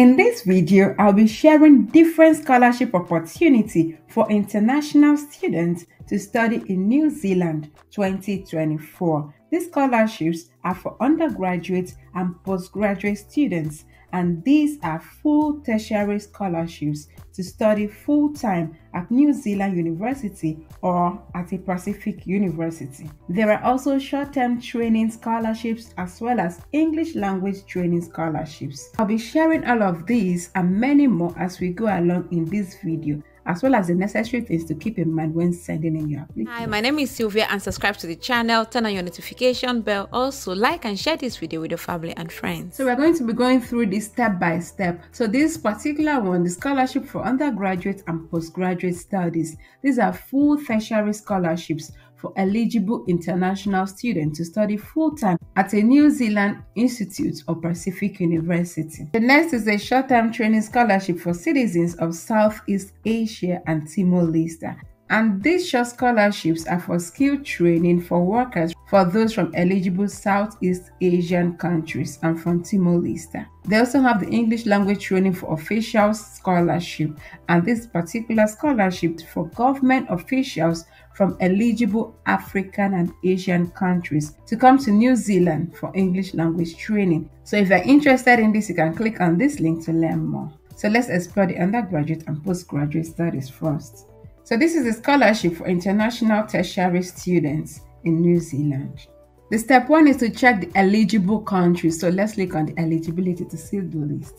In this video, I'll be sharing different scholarship opportunity for international students to study in New Zealand 2024. These scholarships are for undergraduate and postgraduate students, and these are full tertiary scholarships to study full-time at New Zealand University or at a Pacific University. There are also short-term training scholarships as well as English language training scholarships. I'll be sharing all of these and many more as we go along in this video, as well as the necessary things to keep in mind when sending in your application. Hi, my name is Sylvia, and subscribe to the channel, turn on your notification bell. Also, like and share this video with your family and friends. So we're going to be going through this step by step. So this particular one, the scholarship for undergraduate and postgraduate studies, these are full tertiary scholarships for eligible international students to study full-time at a New Zealand Institute or Pacific University. The next is a short-term training scholarship for citizens of Southeast Asia and Timor-Leste. And these short scholarships are for skill training for workers for those from eligible Southeast Asian countries and from Timor-Leste. They also have the English language training for officials scholarship, and this particular scholarship for government officials from eligible African and Asian countries to come to New Zealand for English language training. So if you're interested in this, you can click on this link to learn more. So let's explore the undergraduate and postgraduate studies first. So this is a scholarship for international tertiary students in New Zealand. The step one is to check the eligible countries. So let's click on the eligibility to see the list.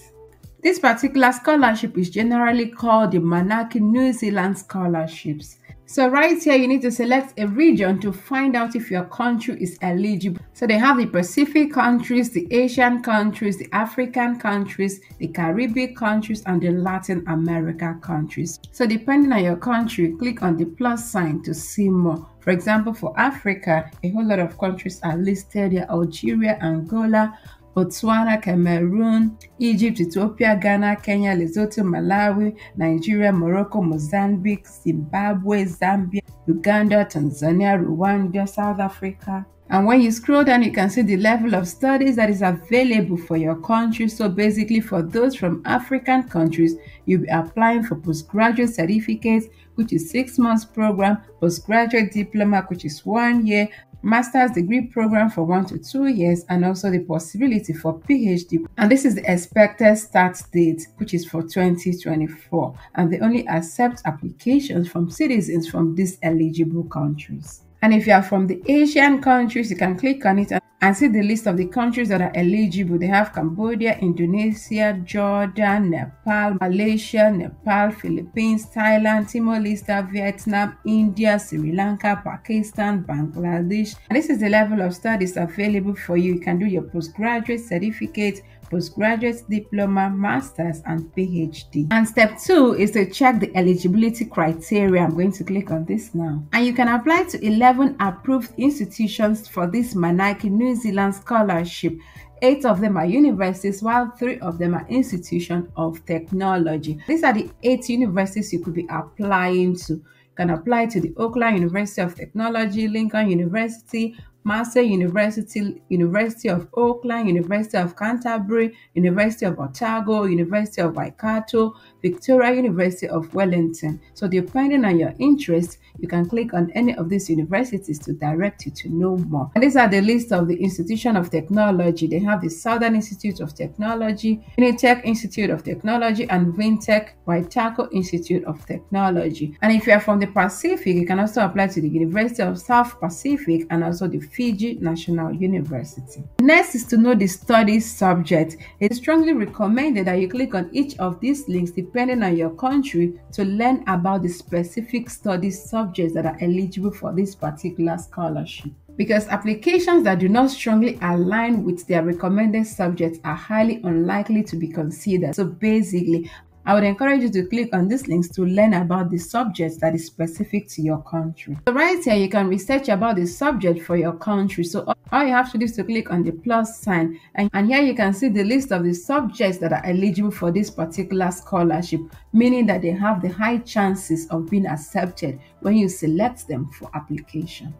This particular scholarship is generally called the MANAAKI New Zealand scholarships. So right here, you need to select a region to find out if your country is eligible. So they have the Pacific countries, the Asian countries, the African countries, the Caribbean countries, and the Latin America countries. So depending on your country, click on the plus sign to see more. For example, for Africa, a whole lot of countries are listed here: Algeria, Angola, Botswana, Cameroon, Egypt, Ethiopia, Ghana, Kenya, Lesotho, Malawi, Nigeria, Morocco, Mozambique, Zimbabwe, Zambia, Uganda, Tanzania, Rwanda, South Africa. And when you scroll down, you can see the level of studies that is available for your country. So basically, for those from African countries, you'll be applying for postgraduate certificates, which is 6 months program, postgraduate diploma, which is 1 year, master's degree program for 1 to 2 years, and also the possibility for PhD. And this is the expected start date, which is for 2024. And they only accept applications from citizens from these eligible countries. And if you are from the Asian countries, you can click on it and see the list of the countries that are eligible. They have Cambodia, Indonesia, Jordan, Nepal, Malaysia, Nepal, Philippines, Thailand, Timor-Leste, Vietnam, India, Sri Lanka, Pakistan, Bangladesh. And this is the level of studies available for you. You can do your postgraduate certificate, postgraduate diploma, master's, and PhD. And step 2 is to check the eligibility criteria. I'm going to click on this now. And you can apply to 11 approved institutions for this MANAAKI New Zealand scholarship. 8 of them are universities, while 3 of them are institutions of technology. These are the 8 universities you could be applying to. You can apply to the Auckland University of Technology, Lincoln University, Master University, University of Auckland, University of Canterbury, University of Otago, University of Waikato, Victoria University of Wellington. So depending on your interest, you can click on any of these universities to direct you to know more. And these are the list of the Institution of Technology. They have the Southern Institute of Technology, Unitech Institute of Technology, and Vintech Waikato Institute of Technology. And if you are from the Pacific, you can also apply to the University of South Pacific and also the Fiji National University. Next is to know the study subject. It's strongly recommended that you click on each of these links depending on your country to learn about the specific study subjects that are eligible for this particular scholarship. Because applications that do not strongly align with their recommended subjects are highly unlikely to be considered. So basically, I would encourage you to click on these links to learn about the subjects that is specific to your country. So right here, you can research about the subject for your country. So all you have to do is to click on the plus sign. And here you can see the list of the subjects that are eligible for this particular scholarship, meaning that they have the high chances of being accepted when you select them for application.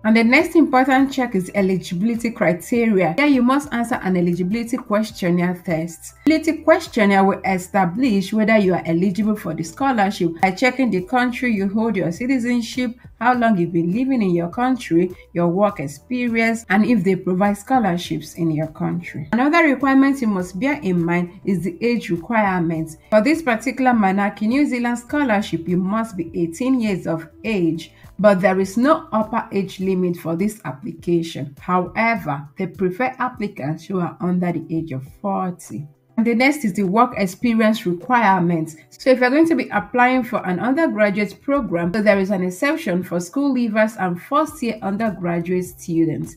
And the next important check is eligibility criteria. Here you must answer an eligibility questionnaire test. Eligibility questionnaire will establish whether you are eligible for the scholarship by checking the country you hold your citizenship, how long you've been living in your country, your work experience, and if they provide scholarships in your country. Another requirement you must bear in mind is the age requirement. For this particular MANAAKI New Zealand scholarship, you must be 18 years of age, but there is no upper age limit for this application. However, they prefer applicants who are under the age of 40. And the next is the work experience requirements. So if you're going to be applying for an undergraduate program, so there is an exception for school leavers and first-year undergraduate students.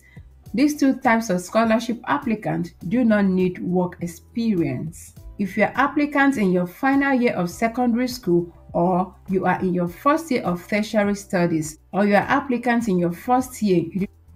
These two types of scholarship applicants do not need work experience. If you're applicants in your final year of secondary school, or you are in your first year of tertiary studies, or you are applicants in your first year,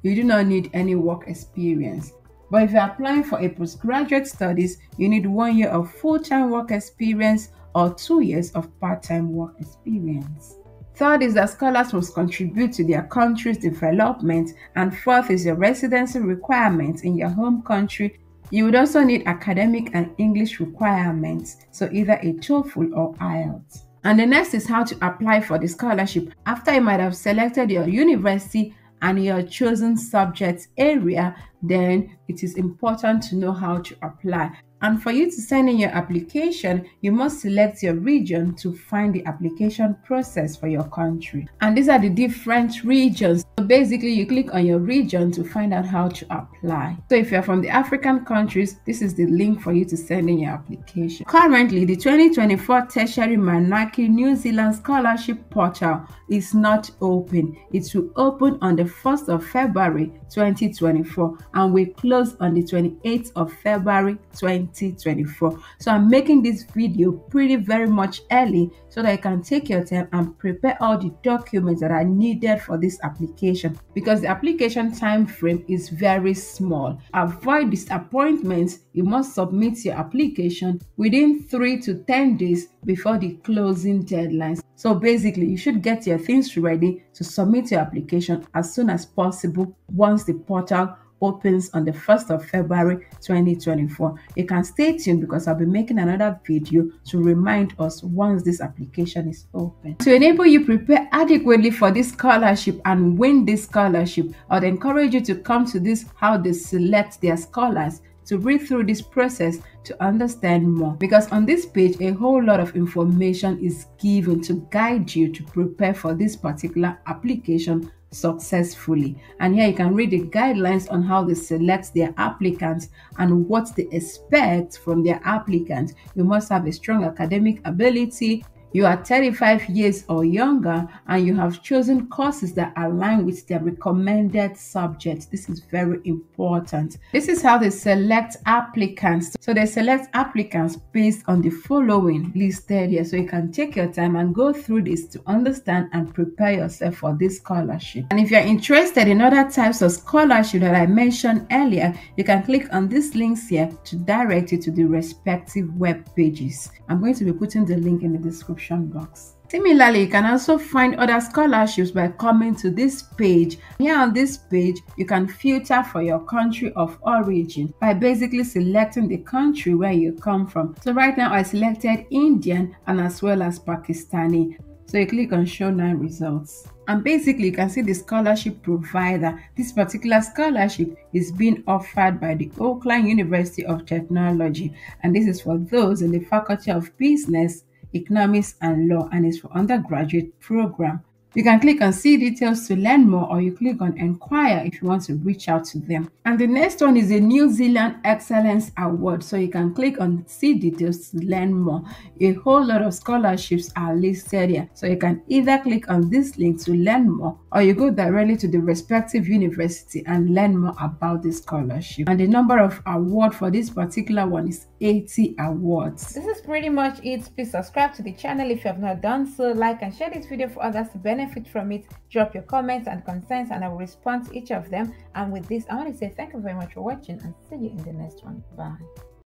you do not need any work experience. But if you're applying for a postgraduate studies, you need 1 year of full-time work experience or 2 years of part-time work experience. Third is that scholars must contribute to their country's development, and fourth is your residency requirements in your home country. You would also need academic and English requirements, so either a TOEFL or IELTS. And the next is how to apply for the scholarship. After you might have selected your university and your chosen subject area, then it is important to know how to apply. And for you to send in your application, you must select your region to find the application process for your country. And these are the different regions. So basically, you click on your region to find out how to apply. So if you're from the African countries, this is the link for you to send in your application. Currently, the 2024 Tertiary MANAAKI New Zealand Scholarship Portal is not open. It will open on the 1st of February 2024 and will close on the 28th of February 2024. So I'm making this video very much early so that you can take your time and prepare all the documents that are needed for this application, because the application time frame is very small. Avoid disappointments. You must submit your application within 3 to 10 days before the closing deadlines. So basically, you should get your things ready to submit your application as soon as possible once the portal opens on the 1st of February 2024. You can stay tuned because I'll be making another video to remind us once this application is open. To enable you prepare adequately for this scholarship and win this scholarship, I'd encourage you to come to this how they select their scholars, to read through this process to understand more, because on this page a whole lot of information is given to guide you to prepare for this particular application successfully. And here you can read the guidelines on how they select their applicants and what they expect from their applicants. You must have a strong academic ability, you are 35 years or younger, and you have chosen courses that align with their recommended subjects. This is very important. This is how they select applicants. So they select applicants based on the following listed here. So you can take your time and go through this to understand and prepare yourself for this scholarship. And if you're interested in other types of scholarship that I mentioned earlier, you can click on these links here to direct you to the respective web pages. I'm going to be putting the link in the description box. Similarly, you can also find other scholarships by coming to this page. Here on this page, you can filter for your country of origin by basically selecting the country where you come from. So right now I selected Indian and as well as Pakistani. So you click on show 9 results. And basically you can see the scholarship provider. This particular scholarship is being offered by the Auckland University of Technology. And this is for those in the Faculty of Business, Economics and Law, and is for undergraduate program. You can click on see details to learn more, or you click on inquire if you want to reach out to them. And the next one is the New Zealand Excellence Award. So you can click on see details to learn more. A whole lot of scholarships are listed here. So you can either click on this link to learn more, or you go directly to the respective university and learn more about this scholarship. And the number of awards for this particular one is 80 awards. This is pretty much it. Please subscribe to the channel if you have not done so. Like and share this video for others to benefit from it. Drop your comments and concerns and I will respond to each of them. And with this, I want to say thank you very much for watching and see you in the next one. Bye.